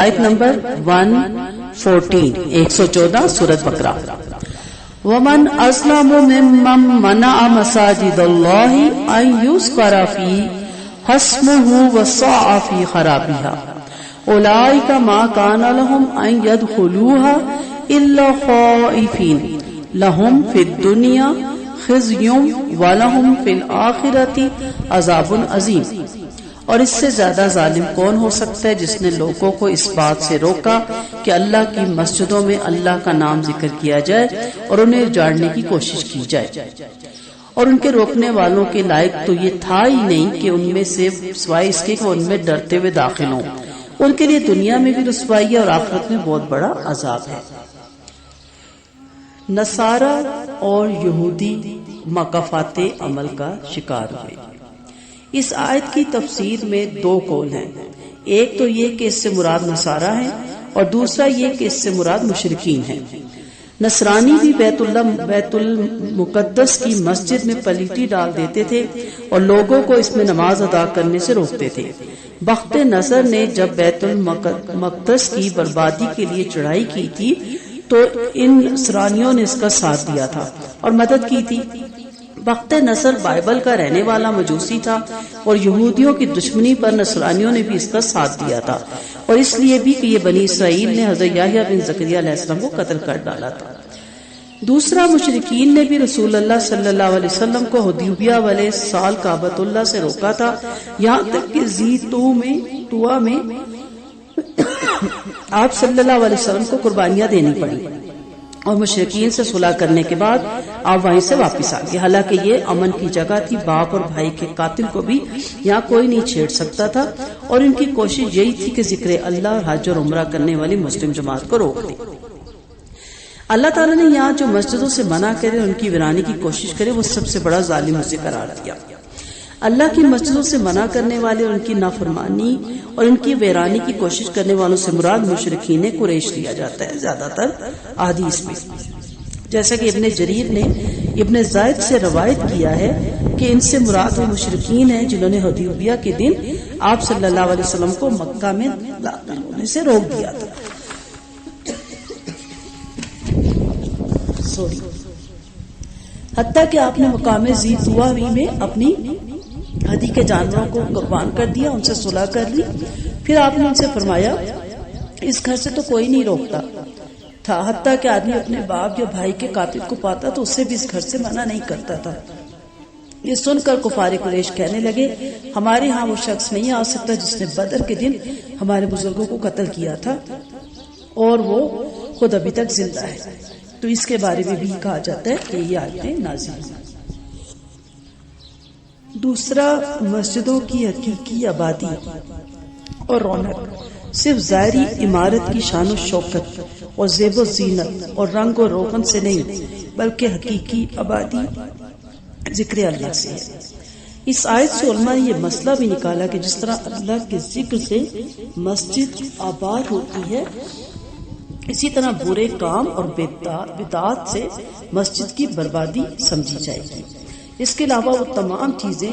آیت نمبر 114 114 سورۃ بقرہ. ومن اسلم ممن منع مساجد اللہ ان یذکر فیہا اسمہ وسعی فی خرابها اولئک ما کان لهم ان يدخلوها الا خائفین لهم فی الدنیا خزی ولهم فی الآخرۃ عذاب عظیم. اور اس سے زیادہ ظالم کون ہو سکتا ہے جس نے لوگوں کو اس بات سے روکا کہ اللہ کی مسجدوں میں اللہ کا نام ذکر کیا جائے اور انہیں اجاڑنے کی کوشش کی جائے. اور ان کے روکنے والوں کے لائق تو یہ تھا ہی نہیں کہ ان میں سے سوائے اس کے کہ ان میں ڈرتے ہوئے داخل ہوں. ان کے لیے دنیا میں بھی رسوائی ہے اور آخرت میں بہت بڑا عذاب ہے. نصارہ اور یہودی مکافات عمل کا شکار ہوئے. اس آیت کی تفسیر میں دو قول ہیں. ایک تو یہ کہ اس سے مراد نصارہ ہیں اور دوسرا یہ کہ اس سے مراد مشرکین ہیں. نصرانی بھی بیت المقدس کی مسجد میں پلیٹی ڈال دیتے تھے اور لوگوں کو اس میں نماز ادا کرنے سے روکتے تھے. بخت نصر نے جب بیت المقدس کی بربادی کے لیے چڑھائی کی تھی تو ان نصرانیوں نے اس کا ساتھ دیا تھا اور مدد کی تھی. بخت نصر بائبل کا رہنے والا مجوسی تھا اور یہودیوں کی دشمنی پر نصرانیوں نے بھی اس کا ساتھ دیا تھا اور اس لیے بھی کہ یہ بنی اسرائیل نے حضرت یحییٰ بن زکریا علیہ السلام کو قتل کر ڈالا تھا. دوسرا مشرکین نے بھی رسول اللہ صلی اللہ علیہ وسلم کو حدیبیہ والے سال کعبۃ اللہ سے روکا تھا یہاں تک کہ طوا میں آپ صلی اللہ علیہ وسلم کو قربانیاں دینی پڑی اور مشرکین سے صلح کرنے کے بعد آپ وہیں سے واپس آ گئے. حالانکہ یہ امن کی جگہ تھی. باپ اور بھائی کے قاتل کو بھی یہاں کوئی نہیں چھیڑ سکتا تھا اور ان کی کوشش یہی تھی کہ ذکر اللہ اور حج اور عمرہ کرنے والی مسلم جماعت کو روک دیں. اللہ تعالیٰ نے یہاں جو مسجدوں سے منع کرے ان کی ویرانی کی کوشش کرے وہ سب سے بڑا ظالم اسے قرار دیا. اللہ کی مسجدوں سے منع کرنے والے اور ان کی نافرمانی اور ان کی ویرانی کی کوشش کرنے والوں سے مراد مشرکین قریش لیا جاتا ہے زیادہ تر احادیث میں. جیسا کہ ابن جریر نے ابن زائد سے روایت کیا ہے کہ ان سے مراد وہ مشرکین ہیں جنہوں نے حدیبیہ کے دن آپ صلی اللہ علیہ وسلم کو مکہ میں داخل ہونے سے روک دیا تھا. حتیٰ کہ آپ نے مقام ذی طوا میں اپنی ہدی کے جانوروں کو قربان کر دیا, ان سے صلح کر لی. پھر آپ نے ان سے فرمایا اس گھر سے تو کوئی نہیں روکتا تھا. حتیٰ کہ آدمی اپنے باپ یا بھائی کے قاتل کو پاتا تو اسے بھی اس گھر سے منع نہیں کرتا تھا. یہ سن کر کفار قریش کہنے لگے ہمارے ہاں وہ شخص نہیں آ سکتا جس نے بدر کے دن ہمارے بزرگوں کو قتل کیا تھا اور وہ خود ابھی تک زندہ ہے. تو اس کے بارے میں بھی کہا جاتا ہے کہ یہ آیتیں نازل ہیں. دوسرا, مسجدوں کی حقیقی آبادی اور رونق صرف ظاہری عمارت کی شان و شوکت اور زیب و زینت اور رنگ و روغن سے نہیں بلکہ حقیقی آبادی ذکر اللہ سے ہے. اس آیت سے علماء نے یہ مسئلہ بھی نکالا کہ جس طرح اللہ کے ذکر سے مسجد آباد ہوتی ہے اسی طرح برے کام اور بدعات سے مسجد کی بربادی سمجھی جائے گی. اس کے علاوہ وہ تمام چیزیں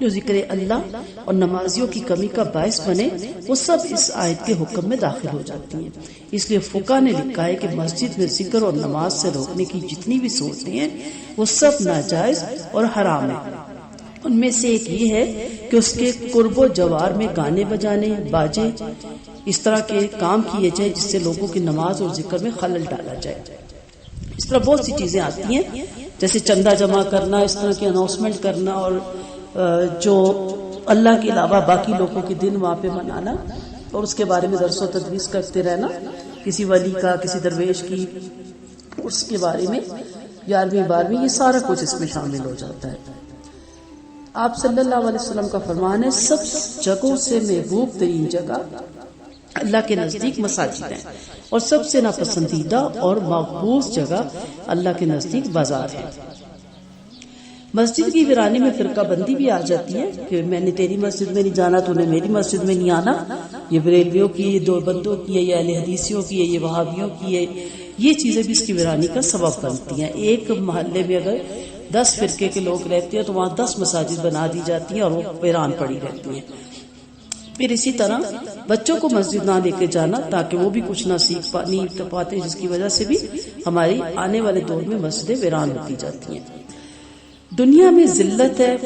جو ذکر اللہ اور نمازیوں کی کمی کا باعث بنے وہ سب اس آیت کے حکم میں داخل ہو جاتی ہیں. اس لیے فقہ نے لکھا ہے کہ مسجد میں ذکر اور نماز سے روکنے کی جتنی بھی صورتیں ہیں وہ سب ناجائز اور حرام ہیں. ان میں سے ایک یہ ہے کہ اس کے قرب و جوار میں گانے بجانے, باجے, اس طرح کے کام کیے جائیں جس سے لوگوں کی نماز اور ذکر میں خلل ڈالا جائے. اس طرح بہت سی چیزیں آتی ہیں جیسے چندہ جمع کرنا, اس طرح کی اناؤنسمنٹ کرنا اور جو اللہ کے علاوہ باقی لوگوں کے دن وہاں پہ منانا اور اس کے بارے میں درس و تدریس کرتے رہنا, کسی ولی کا, کسی درویش کی, اس کے بارے میں 11ویں 12ویں یہ سارا کچھ اس میں شامل ہو جاتا ہے. آپ صلی اللہ علیہ وسلم کا فرمان ہے سب جگہوں سے محبوب ترین جگہ اللہ کے نزدیک مساجد ہیں اور سب سے ناپسندیدہ اور مقبوض جگہ اللہ کے نزدیک بازار ہے. مسجد کی ویرانی میں فرقہ بندی بھی آ جاتی ہے کہ میں نے تیری مسجد میں نہیں جانا, تو نے میری مسجد میں نہیں آنا. یہ بریلویوں کی, یہ دو بندوں کی ہے, یہ اہل حدیثیوں کی ہے, یہ وہابیوں کی ہے. یہ چیزیں بھی اس کی ویرانی کا سبب بنتی ہیں. ایک محلے میں اگر 10 فرقے کے لوگ رہتے ہیں تو وہاں 10 مساجد بنا دی جاتی ہیں اور وہ ویران پڑی رہتی ہیں. پھر اسی طرح بچوں کو مسجد نہ لے کے جانا تاکہ وہ بھی کچھ نہ سیکھ نہیں پاتے، جس کی وجہ سے بھی ہماری آنے والے دور میں مسجدیں ویران ہوتی جاتی ہیں۔ دنیا میں ذلت ہے،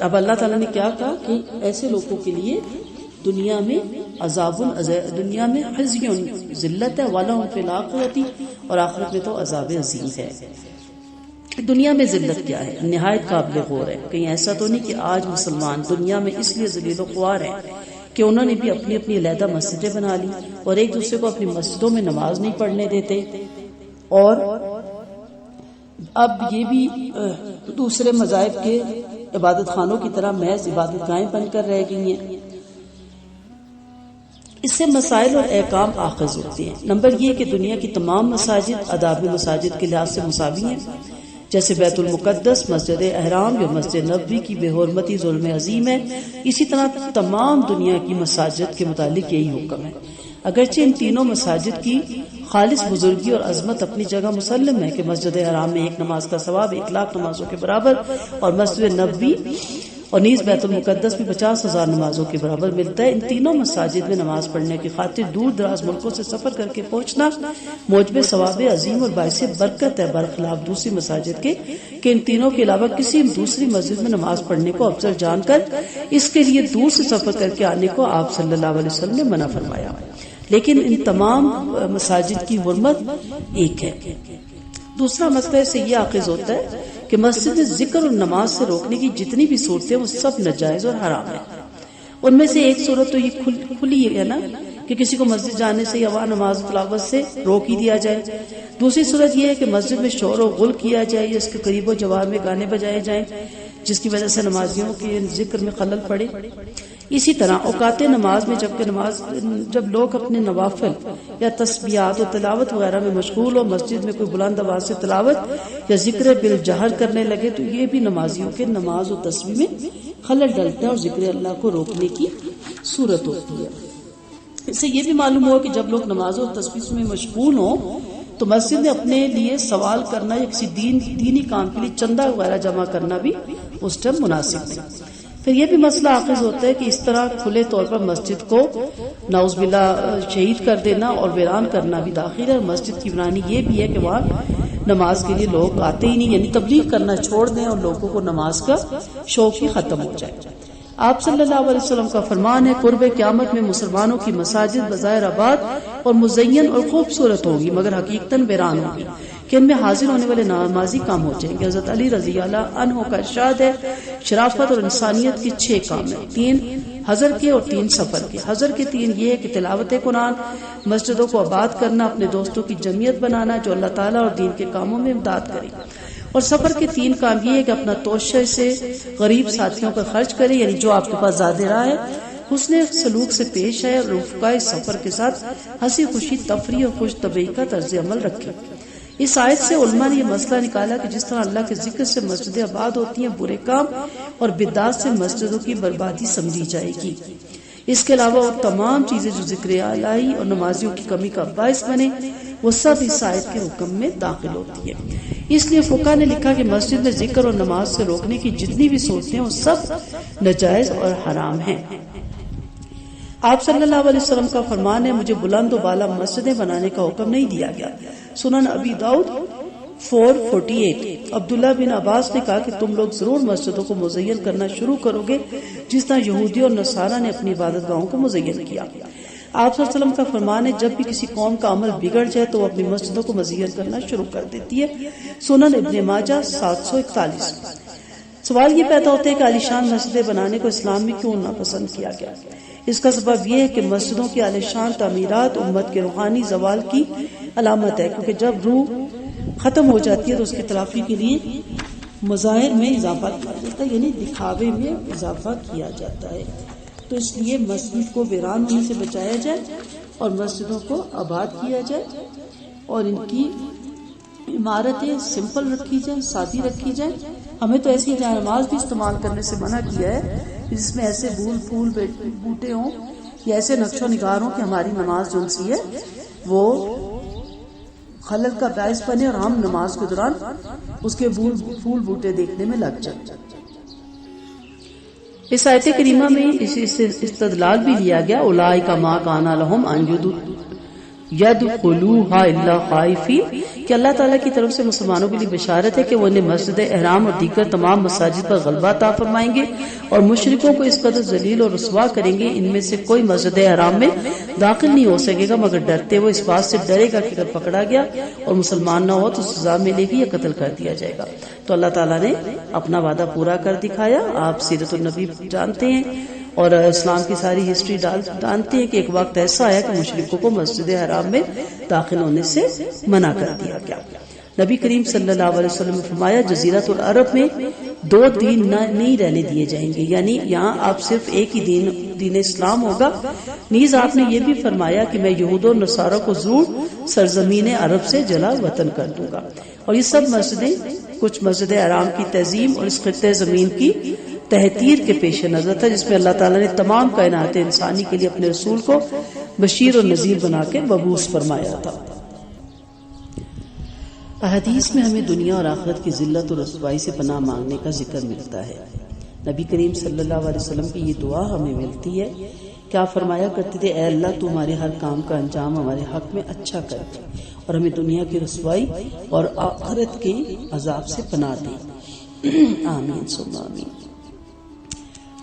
اب اللہ تعالیٰ نے کیا کہا کہ ایسے لوگوں کے لیے دنیا میں دنیا میں خزی ذلت ہے، وَلَهُمْ فِي الْآخِرَةِ، اور آخرت میں تو عذاب عظیم ہے۔ دنیا میں ذلت کیا ہے؟ نہایت قابل غور ہے۔ کہیں ایسا تو نہیں کہ آج مسلمان دنیا میں اس لیے ذلیل و خوار ہیں کہ انہوں نے بھی اپنی اپنی علیحدہ مسجدیں بنا لی اور ایک دوسرے کو اپنی مسجدوں میں نماز نہیں پڑھنے دیتے، اور اب یہ بھی دوسرے مذاہب کے عبادت خانوں کی طرح محض عبادت گاہیں بن کر رہ گئی ہیں۔ اس سے مسائل اور احکام آخذ ہوتے ہیں۔ نمبر یہ کہ دنیا کی تمام مساجد آداب مساجد کے لحاظ سے مساوی ہیں، جیسے بیت المقدس، مسجد احرام یا مسجد نبوی کی بے حرمتی ظلم عظیم ہے، اسی طرح تمام دنیا کی مساجد کے متعلق یہی حکم ہے۔ اگرچہ ان تینوں مساجد کی خالص بزرگی اور عظمت اپنی جگہ مسلم ہے کہ مسجد حرام میں ایک نماز کا ثواب 1,00,000 نمازوں کے برابر، اور مسجد نبوی اور نیز بیت المقدس میں 50,000 نمازوں کے برابر ملتا ہے۔ ان تینوں مساجد میں نماز پڑھنے کی خاطر دور دراز ملکوں سے سفر کر کے پہنچنا موجب ثواب عظیم اور باعث برکت ہے، برخلاف دوسری مساجد کے کہ ان تینوں کے علاوہ کسی دوسری مسجد میں نماز پڑھنے کو افضل جان کر اس کے لیے دور سے سفر کر کے آنے کو آپ صلی اللہ علیہ وسلم نے منع فرمایا۔ لیکن ان تمام مساجد کی حرمت ایک ہے۔ دوسرا مسئلہ سے یہ آخذ ہوتا ہے کہ مسجد میں ذکر اور نماز سے روکنے کی جتنی بھی صورتیں وہ سب ناجائز اور حرام ہیں۔ ان میں سے ایک صورت تو یہ کھلی ہے نا کہ کسی کو مسجد جانے سے یا وہاں نماز تلاوت سے روک ہی دیا جائے۔ دوسری صورت یہ ہے کہ مسجد میں شور و غل کیا جائے یا اس کے قریب و جوار میں گانے بجائے جائیں جس کی وجہ سے نمازیوں کے ذکر میں خلل پڑے۔ اسی طرح اوقات نماز میں جب لوگ اپنے نوافل یا تسبیحات و تلاوت وغیرہ میں مشغول ہو، مسجد میں کوئی بلند آواز سے تلاوت یا ذکر بالجہر کرنے لگے تو یہ بھی نمازیوں کے نماز و تسبیح میں خلل ڈالتا ہے اور ذکر اللہ کو روکنے کی صورت ہوتی ہے۔ اس سے یہ بھی معلوم ہوا کہ جب لوگ نماز و تسبیح میں مشغول ہوں تو مسجد میں اپنے لیے سوال کرنا یا کسی دینی کام کے لیے چندہ وغیرہ جمع کرنا بھی اس ٹائم مناسب نہیں۔ پھر یہ بھی مسئلہ آخذ ہوتا ہے کہ اس طرح کھلے طور پر مسجد کو نعوذ باللہ شہید کر دینا اور ویران کرنا بھی داخل ہے، اور مسجد کی برانی یہ بھی ہے کہ وہاں نماز کے لیے لوگ آتے ہی نہیں، یعنی تبلیغ کرنا چھوڑ دیں اور لوگوں کو نماز کا شوق ہی ختم ہو جائے۔ آپ صلی اللہ علیہ وسلم کا فرمان ہے، قرب قیامت میں مسلمانوں کی مساجد بظاہر آباد اور مزین اور خوبصورت ہوگی مگر حقیقتاً ویران ہوگی کہ ان میں حاضر ہونے والے نمازی کام ہو جائیں گے۔ حضرت علی رضی اللہ عنہ کا ارشاد ہے، شرافت اور انسانیت کے 6 کام ہیں، 3 حضر کے اور 3 سفر کے۔ حضر کے 3 یہ ہے کہ تلاوت قرآن، مسجدوں کو آباد کرنا، اپنے دوستوں کی جمعیت بنانا جو اللہ تعالیٰ اور دین کے کاموں میں امداد کرے، اور سفر کے 3 کام یہ ہے کہ اپنا توشہ سے غریب ساتھیوں پر خرچ کرے، یعنی جو آپ کے پاس زیادہ رہا ہے حسن سلوک سے پیش ہے، اور رفقائے سفر کے ساتھ ہنسی خوشی تفریح اور خوش طبعی کا طرز عمل رکھے۔ اس آیت سے علماء نے یہ مسئلہ نکالا کہ جس طرح اللہ کے ذکر سے مسجدیں آباد ہوتی ہیں، برے کام اور بدعات سے مسجدوں کی بربادی سمجھی جائے گی۔ اس کے علاوہ اور تمام چیزیں جو ذکر الہی اور نمازیوں کی کمی کا باعث بنے وہ سب اس آیت کے حکم میں داخل ہوتی ہے۔ اس لیے فقہاء نے لکھا کہ مسجد میں ذکر اور نماز سے روکنے کی جتنی بھی صورتیں وہ سب ناجائز اور حرام ہیں۔ آپ صلی اللہ علیہ وسلم کا فرمان ہے، مجھے بلند و بالا مسجدیں بنانے کا حکم نہیں دیا گیا۔ سنن ابی داؤد 448۔ عبداللہ بن عباس نے کہا کہ تم لوگ ضرور مسجدوں کو مزین کرنا شروع کرو گے جس طرح یہودیوں اور نصارہ نے اپنی عبادت گاہوں کو مزین کیا۔ آپ صلی اللہ علیہ وسلم کا فرمان ہے، جب بھی کسی قوم کا عمل بگڑ جائے تو وہ اپنی مسجدوں کو مزین کرنا شروع کر دیتی ہے۔ سنن ابن ماجہ 741۔ سوال یہ پیدا ہوتا ہے کہ عالیشان مسجدیں بنانے کو اسلام میں کیوں ناپسند کیا گیا؟ اس کا سبب یہ ہے کہ مسجدوں کی عالیشان تعمیرات امت کے روحانی زوال کی علامت ہے، کیونکہ جب روح ختم ہو جاتی ہے تو اس کی تلافی کے لیے مظاہر میں اضافہ کیا جاتا ہے، یعنی دکھاوے میں اضافہ کیا جاتا ہے۔ تو اس لیے مسجد کو ویران ہونے سے بچایا جائے اور مسجدوں کو آباد کیا جائے اور ان کی عمارتیں سمپل رکھی جائیں، سادی رکھی جائیں۔ ہمیں تو ایسی جائے نماز بھی استعمال کرنے سے منع کیا ہے جس میں ایسے پھول بوٹے ہوں یا ایسے نقش و نگار ہوں کہ ہماری نماز جو سی ہے وہ خلل کا باعث بنے اور ہم نماز کے دوران اس کے پھول بوٹے دیکھنے میں لگ جائیں۔ اس آیت کریمہ میں اس استدلال بھی لیا گیا اولئک ما کان لهم ان یدخلوها الا خائفین کہ اللہ تعالیٰ کی طرف سے مسلمانوں کے لیے بشارت ہے کہ وہ انہیں مسجد احرام اور دیگر تمام مساجد پر غلبہ عطا فرمائیں گے اور مشرکوں کو اس قدر ذلیل اور رسوا کریں گے ان میں سے کوئی مسجد احرام میں داخل نہیں ہو سکے گا مگر ڈرتے وہ اس بات سے ڈرے گا کہ اگر پکڑا گیا اور مسلمان نہ ہو تو سزا ملے گی یا قتل کر دیا جائے گا۔ تو اللہ تعالیٰ نے اپنا وعدہ پورا کر دکھایا۔ آپ سیرت النبی جانتے ہیں اور اسلام کی ساری ہسٹری جانتے ہیں کہ ایک وقت ایسا آیا کہ مشرکوں کو مسجد حرام میں داخل ہونے سے منع کر دیا گیا۔ نبی کریم صلی اللہ علیہ وسلم نے فرمایا جزیرۃ العرب میں 2 دین نہیں رہنے دیے جائیں گے، یعنی یہاں آپ صرف ایک ہی دین اسلام ہوگا۔ نیز آپ نے یہ بھی فرمایا کہ میں یہود و نصارہ کو ضرور سرزمین عرب سے جلا وطن کر دوں گا۔ اور یہ سب مسجدیں کچھ مسجد حرام کی تعظیم اور اس خطے زمین کی تحتیر کے پیش نظر تھا جس میں اللہ تعالیٰ نے تمام کائنات انسانی کے لیے اپنے رسول کو بشیر اور نذیر بنا کے مبعوث فرمایا تھا۔ احادیث میں ہمیں دنیا اور آخرت کی ذلت اور رسوائی سے پناہ مانگنے کا ذکر ملتا ہے۔ نبی کریم صلی اللہ علیہ وسلم کی یہ دعا ہمیں ملتی ہے کہ آپ فرمایا کرتے تھے اے اللہ تو ہمارے ہر کام کا انجام ہمارے حق میں اچھا کر دے اور ہمیں دنیا کی رسوائی اور آخرت کے عذاب سے پناہ دے، آمین ثم آمین۔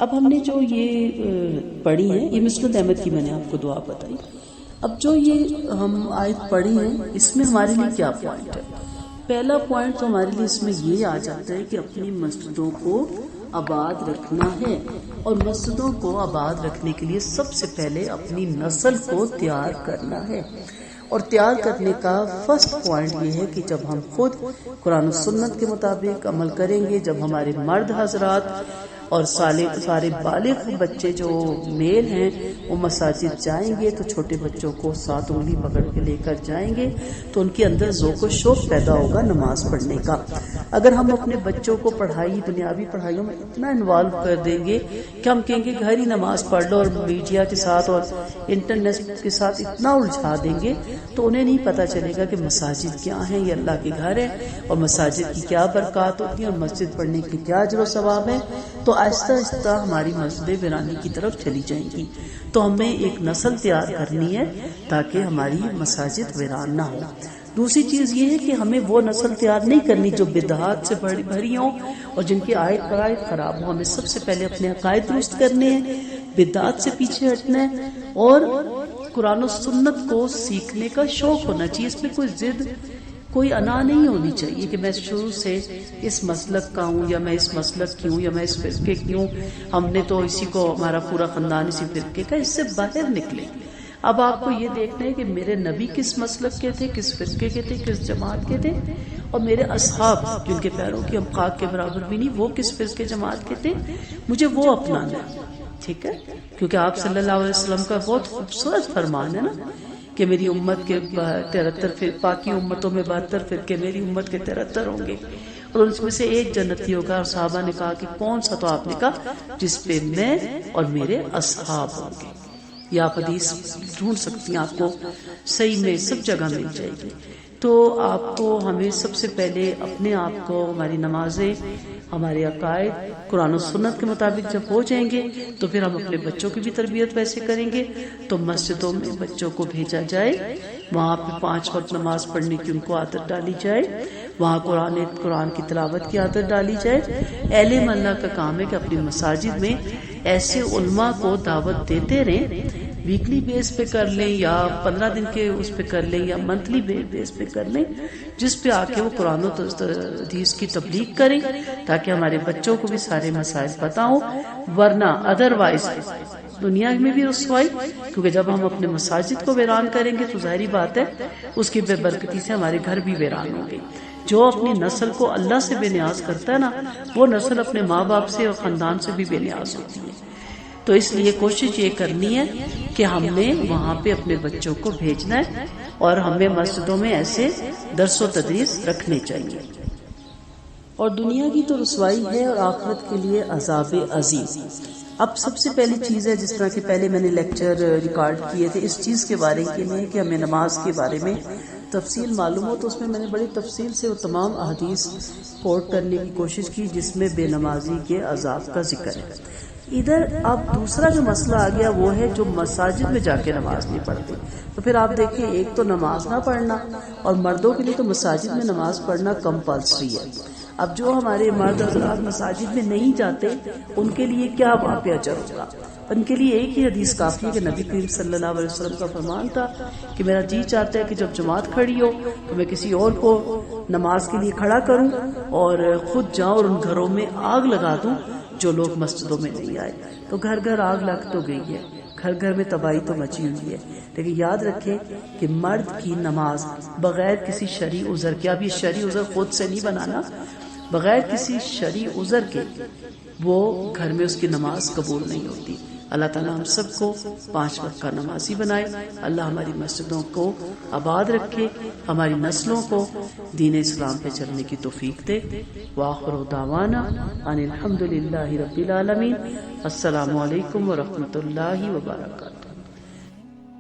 اب ہم نے جو یہ پڑھی ہے یہ مسند احمد کی میں نے آپ کو دعا بتائی۔ اب جو یہ ہم آیت پڑھی ہے اس میں ہمارے لیے کیا پوائنٹ ہے؟ پہلا پوائنٹ تو ہمارے لیے اس میں یہ آ جاتا ہے کہ اپنی مسجدوں کو آباد رکھنا ہے، اور مسجدوں کو آباد رکھنے کے لیے سب سے پہلے اپنی نسل کو تیار کرنا ہے۔ اور تیار کرنے کا فرسٹ پوائنٹ یہ ہے کہ جب ہم خود قرآن و سنت کے مطابق عمل کریں گے، جب ہمارے مرد حضرات اور سارے بالغ بچے جو میل ہیں وہ مساجد جائیں گے تو چھوٹے بچوں کو 7 انگلی پکڑ کے لے کر جائیں گے تو ان کے اندر ذوق و شوق پیدا ہوگا نماز پڑھنے کا۔ اگر ہم اپنے بچوں کو دنیاوی پڑھائیوں میں اتنا انوالو کر دیں گے کہ ہم کہیں گے گھر ہی نماز پڑھ لو، اور میڈیا کے ساتھ اور انٹرنیٹ کے ساتھ اتنا الجھا دیں گے تو انہیں نہیں پتا چلے گا کہ مساجد کیا ہیں، یہ اللہ کے گھر ہے اور مساجد کی کیا برکات ہوتی ہے اور مسجد پڑھنے کی کیا اجر و ثواب ہے۔ تو آہستہ آہستہ ہماری مسجدیں ویرانی کی طرف چلی جائیں گی۔ تو ہمیں ایک نسل تیار کرنی ہے تاکہ ہماری مساجد ویران نہ ہو۔ دوسری چیز یہ ہے کہ ہمیں وہ نسل تیار نہیں کرنی جو بدعات سے بھری ہوں اور جن کی آیت پر آیت خراب ہو۔ ہمیں سب سے پہلے اپنے عقائد درست کرنے ہیں، بدعات سے پیچھے ہٹنا ہے اور قرآن و سنت کو سیکھنے کا شوق ہونا چاہیے۔ اس میں کوئی ضد، کوئی انا نہیں ہونی چاہیے کہ میں شروع سے اس مسلک کا ہوں یا میں اس مسلک کی ہوں یا میں اس فرقے کی ہوں، ہم نے تو اسی کو ہمارا پورا خاندان اسی فرقے کا۔ اس سے باہر نکلے۔ اب آپ کو یہ دیکھنا ہے کہ میرے نبی کس مسلک کے تھے، کس فرقے کے تھے، کس جماعت کے تھے، اور میرے اصحاب جن کے پیروں کی ہم خاک کے برابر بھی نہیں، وہ کس فرقے جماعت کے تھے، مجھے وہ اپنانا ہے۔ ٹھیک ہے، کیونکہ آپ صلی اللہ علیہ وسلم کا بہت خوبصورت فرمان ہے نا کہ میری امت کے 73 باقی امتوں میں 72 فرقے، میری امت کے 73 ہوں گے اور ان میں سے ایک جنتی ہوگا۔ اور صحابہ نے کہا کہ کون سا؟ تو آپ نے کہا جس پہ میں اور میرے اصحاب ہوں گے۔ یہ آپ حدیث ڈھونڈ سکتی ہیں، آپ کو صحیح میں سب جگہ مل جائے گی۔ تو آپ کو ہمیں سب سے پہلے اپنے آپ کو، ہماری نمازیں، ہمارے عقائد قرآن و سنت کے مطابق جب ہو جائیں گے تو پھر ہم اپنے بچوں کی بھی تربیت ویسے کریں گے۔ تو مسجدوں میں بچوں کو بھیجا جائے، وہاں پہ 5 وقت نماز پڑھنے کی ان کو عادت ڈالی جائے، وہاں قرآن کی تلاوت کی عادت ڈالی جائے۔ اہل اللہ کا کام ہے کہ اپنی مساجد میں ایسے علماء کو دعوت دیتے رہیں، ویکلی بیس پہ کر لیں یا 15 دن کے اس پہ کر لیں یا منتھلی بیس پہ کر لیں، جس پہ آ کے وہ قرآن و حدیث کی تبلیغ کریں تاکہ ہمارے بچوں کو بھی سارے مسائل پتہ ہوں۔ ورنہ ادروائز دنیا میں بھی رسوائی، کیونکہ جب ہم اپنے مساجد کو ویران کریں گے تو ظاہری بات ہے اس کی بے برکتی سے ہمارے گھر بھی ویران ہوں گے۔ جو اپنی نسل کو اللہ سے بے نیاز کرتا ہے نا، وہ نسل اپنے ماں باپ سے اور خاندان سے بھی بے نیاز ہوتی ہے۔ تو اس لیے کوشش یہ کرنی ہے کہ ہم نے وہاں پہ اپنے بچوں کو بھیجنا ہے اور ہمیں مسجدوں میں ایسے درس و تدریس رکھنے چاہیے۔ اور دنیا کی تو رسوائی ہے اور آخرت کے لیے عذاب عظیم۔ اب سب سے پہلی چیز ہے، جس طرح کہ پہلے میں نے لیکچر ریکارڈ کیے تھے اس چیز کے بارے میں کہ ہمیں نماز کے بارے میں تفصیل معلوم ہو، تو اس میں نے بڑی تفصیل سے وہ تمام احادیث کوٹ کرنے کی کوشش کی جس میں بے نمازی کے عذاب کا ذکر ہے۔ ادھر اب دوسرا جو مسئلہ آ گیا وہ ہے جو مساجد میں جا کے نماز نہیں پڑھتے. تو پھر آپ دیکھیں ایک تو نماز نہ پڑھنا، اور مردوں کے لیے تو مساجد میں نماز پڑھنا کمپلسری ہے. اب جو ہمارے مرد حضرات مساجد میں نہیں جاتے ان کے لیے کیا واقعہ اجر ہوگا؟ ان کے لیے ایک ہی حدیث کافی ہے کہ نبی کریم صلی اللہ علیہ وسلم کا فرمان تھا کہ میرا جی چاہتا ہے کہ جب جماعت کھڑی ہو تو میں کسی اور کو نماز کے لیے کھڑا کروں اور خود جاؤں اور ان گھروں میں آگ لگا دوں جو لوگ مسجدوں میں نہیں آئے. تو گھر گھر آگ لگ تو گئی ہے، گھر گھر میں تباہی تو مچی ہوئی ہے، لیکن یاد رکھیں کہ مرد کی نماز بغیر کسی شرعی عذر کے، اب یہ شرعی عذر خود سے نہیں بنانا، بغیر کسی شرعی عذر کے وہ گھر میں اس کی نماز قبول نہیں ہوتی. اللہ تعالیٰ ہم سب کو 5 وقت کا نمازی بنائے. اللہ ہماری مسجدوں کو آباد رکھے، ہماری نسلوں کو دین اسلام پہ چلنے کی توفیق دے. وآخر دعوانا ان الحمد للہ رب العالمین. السلام علیکم ورحمۃ اللہ وبرکاتہ.